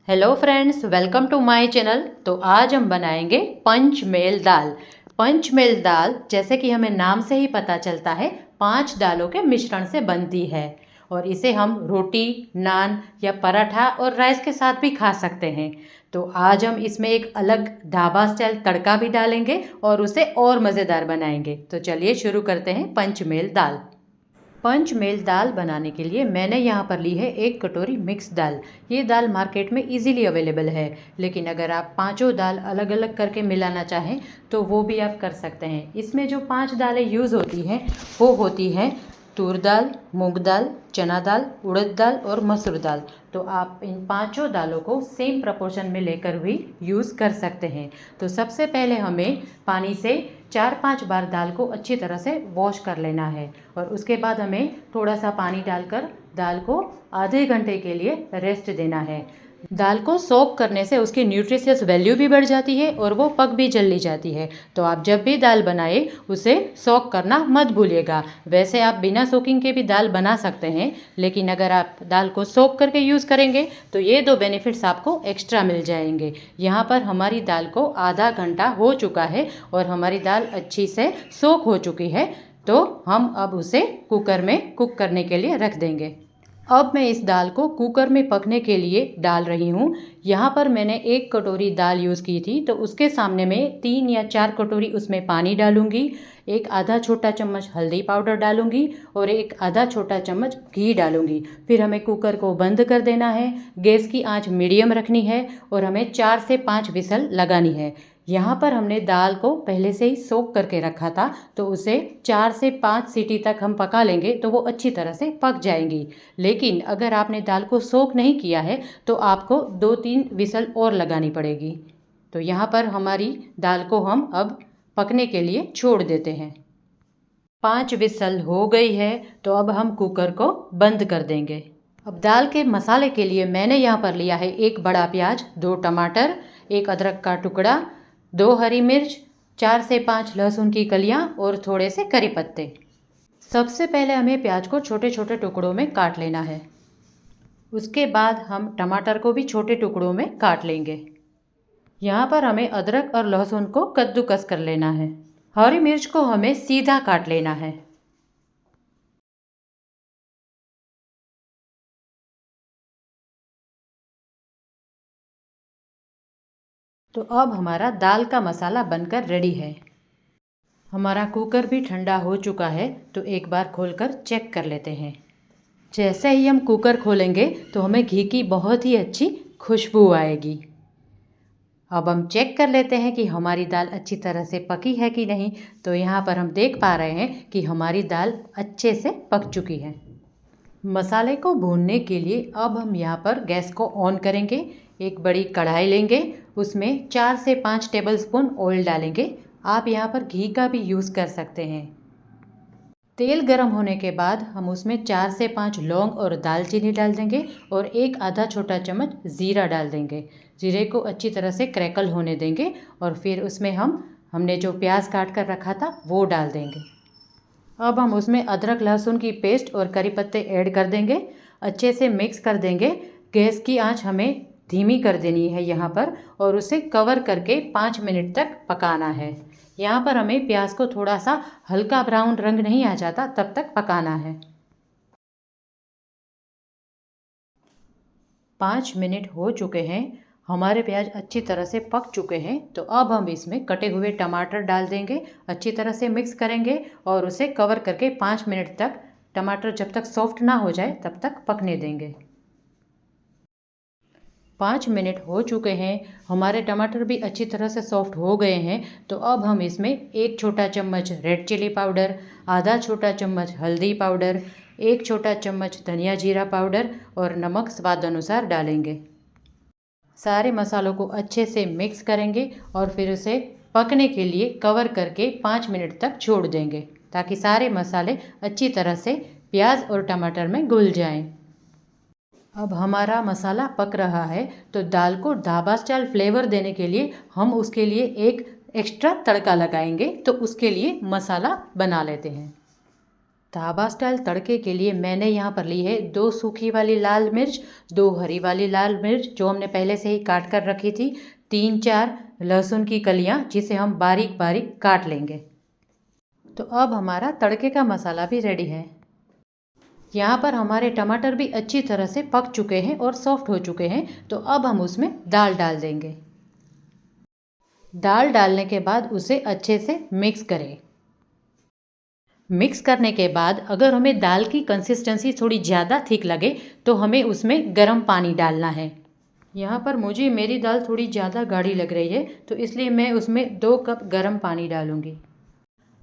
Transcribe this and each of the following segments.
Hello friends, welcome to my channel. तो आज हम बनाएंगे पंचमेल दाल। पंचमेल दाल जैसे कि हमें नाम से ही पता चलता है, 5 दालों के मिश्रण से बनती है और इसे हम रोटी, नान या पराठा और राइस के साथ भी खा सकते हैं। तो आज हम इसमें एक अलग ढाबा स्टाइल तड़का भी डालेंगे और उसे और मज़ेदार बनाएंगे। तो चलिए शुरू करते हैं पंचमेल दाल। पंचमेल दाल बनाने के लिए मैंने यहाँ पर ली है 1 कटोरी मिक्स दाल। ये दाल मार्केट में इजीली अवेलेबल है, लेकिन अगर आप पांचों दाल अलग अलग करके मिलाना चाहें तो वो भी आप कर सकते हैं। इसमें जो 5 दालें यूज़ होती हैं वो होती हैं तूर दाल, मूंग दाल, चना दाल, उड़द दाल और मसूर दाल। तो आप इन पांचों दालों को सेम प्रपोर्शन में लेकर भी यूज़ कर सकते हैं। तो सबसे पहले हमें पानी से 4-5 बार दाल को अच्छी तरह से वॉश कर लेना है और उसके बाद हमें थोड़ा सा पानी डालकर दाल को आधे घंटे के लिए रेस्ट देना है। दाल को सोक करने से उसकी न्यूट्रिशियस वैल्यू भी बढ़ जाती है और वो पक भी जल्दी जाती है। तो आप जब भी दाल बनाए उसे सोक करना मत भूलिएगा। वैसे आप बिना सोकिंग के भी दाल बना सकते हैं, लेकिन अगर आप दाल को सोक करके यूज़ करेंगे तो ये 2 बेनिफिट्स आपको एक्स्ट्रा मिल जाएंगे। यहाँ पर हमारी दाल को आधा घंटा हो चुका है और हमारी दाल अच्छी से सोक हो चुकी है। तो हम अब उसे कुकर में कुक करने के लिए रख देंगे। अब मैं इस दाल को कुकर में पकने के लिए डाल रही हूँ। यहाँ पर मैंने 1 कटोरी दाल यूज़ की थी, तो उसके सामने मैं 3 या 4 कटोरी उसमें पानी डालूँगी। एक आधा छोटा चम्मच हल्दी पाउडर डालूँगी और एक आधा छोटा चम्मच घी डालूँगी। फिर हमें कुकर को बंद कर देना है। गैस की आंच मीडियम रखनी है और हमें 4 से 5 विसल लगानी है। यहाँ पर हमने दाल को पहले से ही सोक करके रखा था, तो उसे 4 से 5 सीटी तक हम पका लेंगे तो वो अच्छी तरह से पक जाएंगी। लेकिन अगर आपने दाल को सोक नहीं किया है तो आपको 2-3 विसल और लगानी पड़ेगी। तो यहाँ पर हमारी दाल को हम अब पकने के लिए छोड़ देते हैं। 5 विसल हो गई है, तो अब हम कुकर को बंद कर देंगे। अब दाल के मसाले के लिए मैंने यहाँ पर लिया है 1 बड़ा प्याज, 2 टमाटर, 1 अदरक का टुकड़ा, 2 हरी मिर्च, 4 से 5 लहसुन की कलियाँ और थोड़े से करी पत्ते। सबसे पहले हमें प्याज को छोटे छोटे टुकड़ों में काट लेना है। उसके बाद हम टमाटर को भी छोटे टुकड़ों में काट लेंगे। यहाँ पर हमें अदरक और लहसुन को कद्दूकस कर लेना है। हरी मिर्च को हमें सीधा काट लेना है। तो अब हमारा दाल का मसाला बनकर रेडी है। हमारा कुकर भी ठंडा हो चुका है, तो एक बार खोलकर चेक कर लेते हैं। जैसे ही हम कुकर खोलेंगे तो हमें घी की बहुत ही अच्छी खुशबू आएगी। अब हम चेक कर लेते हैं कि हमारी दाल अच्छी तरह से पकी है कि नहीं। तो यहाँ पर हम देख पा रहे हैं कि हमारी दाल अच्छे से पक चुकी है। मसाले को भूनने के लिए अब हम यहाँ पर गैस को ऑन करेंगे। एक बड़ी कढ़ाई लेंगे, उसमें 4 से 5 टेबलस्पून ऑयल डालेंगे। आप यहाँ पर घी का भी यूज़ कर सकते हैं। तेल गर्म होने के बाद हम उसमें 4 से 5 लौंग और दालचीनी डाल देंगे और एक आधा छोटा चम्मच ज़ीरा डाल देंगे। ज़ीरे को अच्छी तरह से क्रैकल होने देंगे और फिर उसमें हमने जो प्याज काट कर रखा था वो डाल देंगे। अब हम उसमें अदरक लहसुन की पेस्ट और करी पत्ते ऐड कर देंगे। अच्छे से मिक्स कर देंगे। गैस की आंच हमें धीमी कर देनी है यहाँ पर और उसे कवर करके 5 मिनट तक पकाना है। यहाँ पर हमें प्याज को थोड़ा सा हल्का ब्राउन रंग नहीं आ जाता तब तक पकाना है। 5 मिनट हो चुके हैं। हमारे प्याज अच्छी तरह से पक चुके हैं, तो अब हम इसमें कटे हुए टमाटर डाल देंगे। अच्छी तरह से मिक्स करेंगे और उसे कवर करके 5 मिनट तक, टमाटर जब तक सॉफ्ट ना हो जाए तब तक पकने देंगे। 5 मिनट हो चुके हैं। हमारे टमाटर भी अच्छी तरह से सॉफ्ट हो गए हैं। तो अब हम इसमें 1 छोटा चम्मच रेड चिली पाउडर, आधा छोटा चम्मच हल्दी पाउडर, 1 छोटा चम्मच धनिया जीरा पाउडर और नमक स्वाद अनुसार डालेंगे। सारे मसालों को अच्छे से मिक्स करेंगे और फिर उसे पकने के लिए कवर करके 5 मिनट तक छोड़ देंगे, ताकि सारे मसाले अच्छी तरह से प्याज और टमाटर में घुल जाएं। अब हमारा मसाला पक रहा है, तो दाल को ढाबा स्टाइल फ्लेवर देने के लिए हम उसके लिए एक एक्स्ट्रा तड़का लगाएंगे। तो उसके लिए मसाला बना लेते हैं। ढाबा स्टाइल तड़के के लिए मैंने यहाँ पर ली है 2 सूखी वाली लाल मिर्च, 2 हरी वाली लाल मिर्च जो हमने पहले से ही काट कर रखी थी, 3-4 लहसुन की कलियाँ जिसे हम बारीक बारीक काट लेंगे। तो अब हमारा तड़के का मसाला भी रेडी है। यहाँ पर हमारे टमाटर भी अच्छी तरह से पक चुके हैं और सॉफ्ट हो चुके हैं। तो अब हम उसमें दाल डाल देंगे। दाल डालने के बाद उसे अच्छे से मिक्स करें। मिक्स करने के बाद अगर हमें दाल की कंसिस्टेंसी थोड़ी ज़्यादा थिक लगे तो हमें उसमें गर्म पानी डालना है। यहाँ पर मुझे मेरी दाल थोड़ी ज़्यादा गाढ़ी लग रही है तो इसलिए मैं उसमें 2 कप गर्म पानी डालूँगी।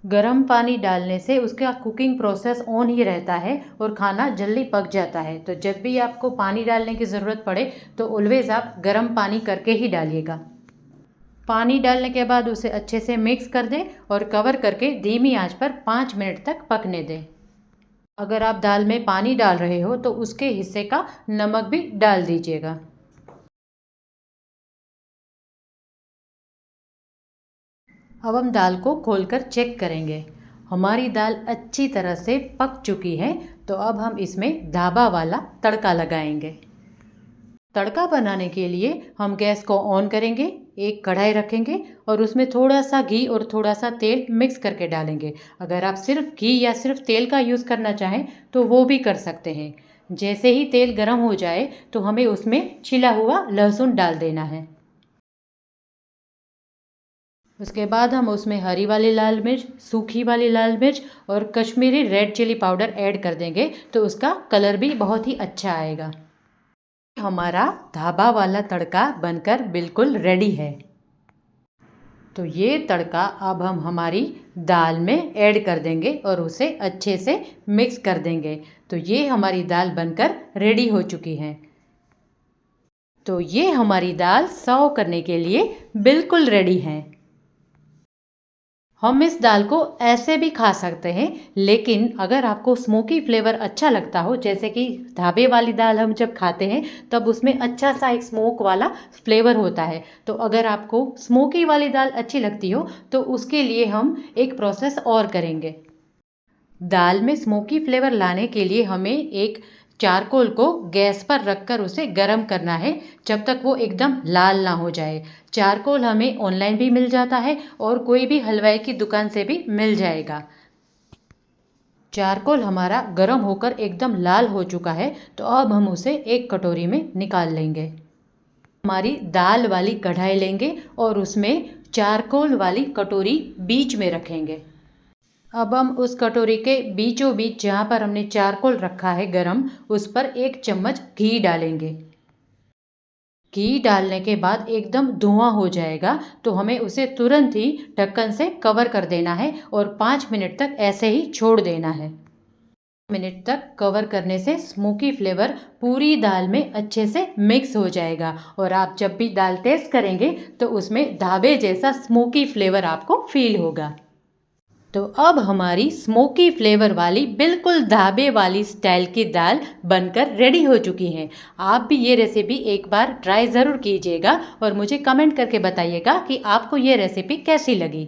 गर्म पानी डालने से उसका कुकिंग प्रोसेस ऑन ही रहता है और खाना जल्दी पक जाता है। तो जब भी आपको पानी डालने की ज़रूरत पड़े तो ऑलवेज़ आप गर्म पानी करके ही डालिएगा। पानी डालने के बाद उसे अच्छे से मिक्स कर दें और कवर करके धीमी आंच पर 5 मिनट तक पकने दें। अगर आप दाल में पानी डाल रहे हो तो उसके हिस्से का नमक भी डाल दीजिएगा। अब हम दाल को खोलकर चेक करेंगे। हमारी दाल अच्छी तरह से पक चुकी है। तो अब हम इसमें ढाबा वाला तड़का लगाएंगे। तड़का बनाने के लिए हम गैस को ऑन करेंगे, एक कढ़ाई रखेंगे और उसमें थोड़ा सा घी और थोड़ा सा तेल मिक्स करके डालेंगे। अगर आप सिर्फ घी या सिर्फ तेल का यूज़ करना चाहें तो वो भी कर सकते हैं। जैसे ही तेल गर्म हो जाए तो हमें उसमें छिला हुआ लहसुन डाल देना है। उसके बाद हम उसमें हरी वाली लाल मिर्च, सूखी वाली लाल मिर्च और Kashmiri red chilli powder add कर देंगे तो उसका कलर भी बहुत ही अच्छा आएगा। हमारा ढाबा वाला तड़का बनकर बिल्कुल रेडी है। तो ये तड़का अब हम हमारी दाल में ऐड कर देंगे और उसे अच्छे से मिक्स कर देंगे। तो ये हमारी दाल बनकर रेडी हो चुकी है। तो ये हमारी दाल सर्व करने के लिए बिल्कुल रेडी है। हम इस दाल को ऐसे भी खा सकते हैं, लेकिन अगर आपको स्मोकी फ्लेवर अच्छा लगता हो, जैसे कि ढाबे वाली दाल हम जब खाते हैं तब उसमें अच्छा सा एक स्मोक वाला फ्लेवर होता है, तो अगर आपको स्मोकी वाली दाल अच्छी लगती हो तो उसके लिए हम एक प्रोसेस और करेंगे। दाल में स्मोकी फ्लेवर लाने के लिए हमें एक चारकोल को गैस पर रखकर उसे गर्म करना है जब तक वो एकदम लाल ना हो जाए। चारकोल हमें ऑनलाइन भी मिल जाता है और कोई भी हलवाई की दुकान से भी मिल जाएगा। चारकोल हमारा गर्म होकर एकदम लाल हो चुका है तो अब हम उसे एक कटोरी में निकाल लेंगे। हमारी दाल वाली कढ़ाई लेंगे और उसमें चारकोल वाली कटोरी बीच में रखेंगे। अब हम उस कटोरी के बीचों बीच जहाँ पर हमने चारकोल रखा है गरम, उस पर 1 चम्मच घी डालेंगे। घी डालने के बाद एकदम धुआं हो जाएगा तो हमें उसे तुरंत ही ढक्कन से कवर कर देना है और 5 मिनट तक ऐसे ही छोड़ देना है। 5 मिनट तक कवर करने से स्मोकी फ्लेवर पूरी दाल में अच्छे से मिक्स हो जाएगा और आप जब भी दाल टेस्ट करेंगे तो उसमें ढाबे जैसा स्मोकी फ्लेवर आपको फील होगा। तो अब हमारी स्मोकी फ्लेवर वाली बिल्कुल ढाबे वाली स्टाइल की दाल बनकर रेडी हो चुकी है। आप भी ये रेसिपी एक बार ट्राई ज़रूर कीजिएगा और मुझे कमेंट करके बताइएगा कि आपको ये रेसिपी कैसी लगी।